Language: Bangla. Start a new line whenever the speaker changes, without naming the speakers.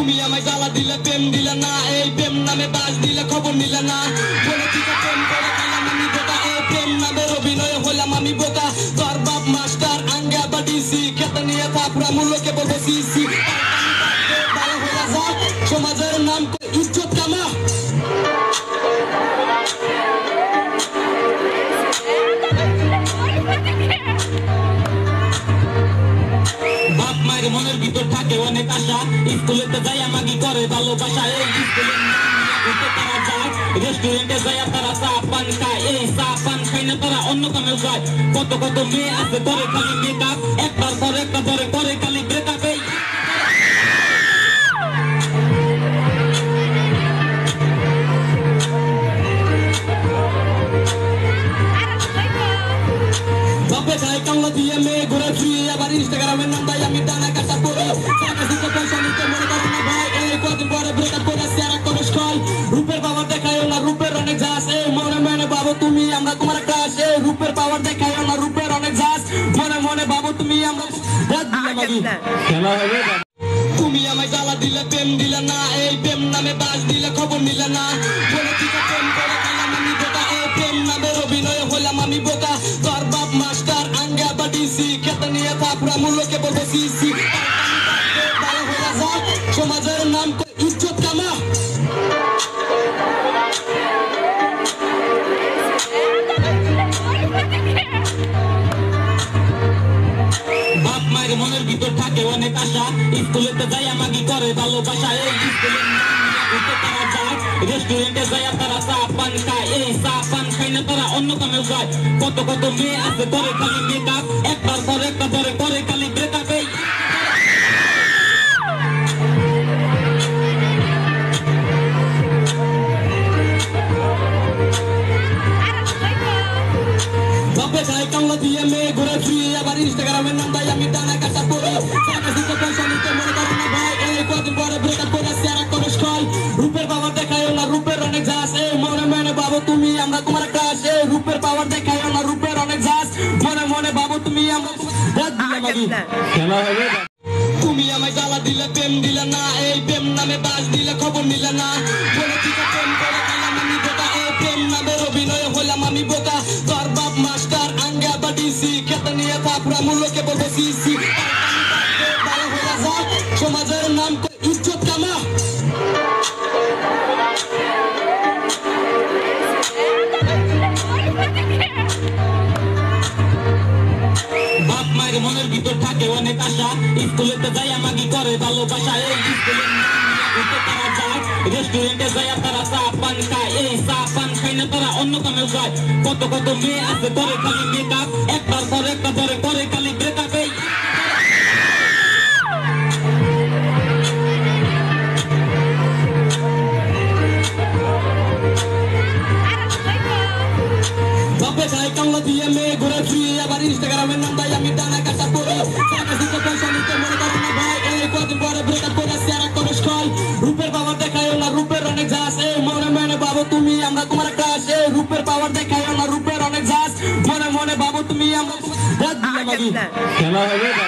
তুমি আমায় জ্বালা দিলে প্রেম দিলে না, এই প্রেম নামে বাস দিলে খবর নিলে না। বলে ঠিক প্রেম করে খেলাম আমি বোকা, এই প্রেম নামের অভিনয় হলাম আমি বোকা। তোর বাপ মাস্টার আঙ্গা বা ডিসি, খেতে নিয়ে থাপড়া মূল্যকে বলবো সিসি। ভালো হয়ে যা, সমাজের নাম ইজ্জত কামা। বাপ মায়ের মনের ভিতর থাকে অনেক আশা, স্কুলেতে যাই আমাকে করে ভালোবাসা। এই স্কুলের তারা যায়, রেস্টুরেন্টে যায় তারা চা পান খায়। এই চা পান খাই না তারা অন্য কামে যায়। কত কত মেয়ে আছে করে খালি মেকআপ, একটার পর একটা ধরে করে খালি ব্রেকআপ। এই বাপে খাই কামলা দিয়ে মেয়ে ঘুরে ফিরে, আবার ইনস্টাগ্রামের নাম তাই আমি ডানা কাটা পড়ি। পয়সা নিতে মনে করেন না ভাই, এই কদিন পরে ব্রেকআপ করে শেয়ার করে স্কল। রূপের পাওয়ার দেখায়ও না, রূপের অনেক জাস। এই মনে মনে ভাবো তুমি আমরা তোমার ক্রাশ। এই রূপের পাওয়ার দেখায়ও না, রূপের অনেক জাস। মনে মনে ভাবো তুমি আমরা খেলা হবে। তুমি আমায় জ্বালা দিলে প্রেম দিলে না, এই প্রেম নামে বাস দিলে খবর নিলে না। বলে ঠিক প্রেম করে খেলাম আমি বোকা, এই প্রেম নামের অভিনয় হলাম আমি বোকা। তোর বাপ মাস্টার আঙ্গা বা ডিসি, খেতে নিয়ে থাপড়া মূল্যকে বলবো সিসি। ভালো হয়ে যা, সমাজের নাম ইজ্জত কামা। বাপ মায়ের মনের ভিতর থাকে অনেক আশা, স্কুলেতে যাই আমাকে করে ভালোবাসা। এই স্কুলের তারা যায়, রেস্টুরেন্টে যায় তারা চা পান খায়। এই চা পান খাই না তারা অন্য কামে যায়। কত কত মেয়ে আছে করে খালি মেকআপ, একটার পর একটা ধরে করে খালি ব্রেকআপ। এই বাপে খাই কামলা দিয়ে মেয়ে ঘুরে ফিরে, আবার ইনস্টাগ্রামের নাম তাই আমি ডানা কাটা পড়ি। পয়সা নিতে মনে করেন না ভাই, এই কদিন পরে ব্রেকআপ করে শেয়ার করে স্কল। রূপের পাওয়ার দেখায়ও না, রূপের অনেক জাস। এই মনে মনে ভাবো তুমি আমরা তোমার ক্রাশ। এই রূপের পাওয়ার দেখায়ও না, রূপের অনেক জাস। মনে মনে ভাবো তুমি আমরা খেলা হবে। তুমি আমায় জ্বালা দিলে প্রেম দিলে না, এই প্রেম নামে বাস দিলে খবর নিলে না। বলে ঠিক প্রেম করে খেলাম আমি বোকা, এই প্রেম নামের অভিনয় হলাম আমি বোকা। তোর বাপ মাস্টার আঙ্গা বা ডিসি, খেতে নিয়ে থাপড়া মূল্যকে বলবো সিসি। ভালো হয়ে যা, সমাজের নাম ইজ্জত কামা। বাপ মায়ের মনের ভিতর থাকে অনেক আশা, স্কুলেতে যাই আমাকে করে ভালোবাসা। এই স্কুলের তারা যায়, রেস্টুরেন্টে যায় তারা চা পান খায়। এই চা পান খাই না তারা অন্য কামে যায়। কত কত মেয়ে আছে করে খালি মেকআপ, একটার পর একটা ধরে করে খালি ব্রেকআপ। এই বাপে খাই কামলা দিয়ে মেয়ে ঘুরে ফিরে, আবার ইনস্টাগ্রামের নাম তাই আমি ডানা কাটা পড়ি। পয়সা নিতে মনে করেন না ভাই, এই কদিন পরে ব্রেকআপ করে শেয়ার করে স্কল। রূপের পাওয়ার দেখায়ও না, রূপের অনেক জাস। এই মনে মনে ভাবো তুমি আমরা তোমার ক্রাশ। এই রূপের পাওয়ার দেখায়ও না, রূপের অনেক জাস। মনে মনে ভাবো তুমি আমরা খেলা হবে।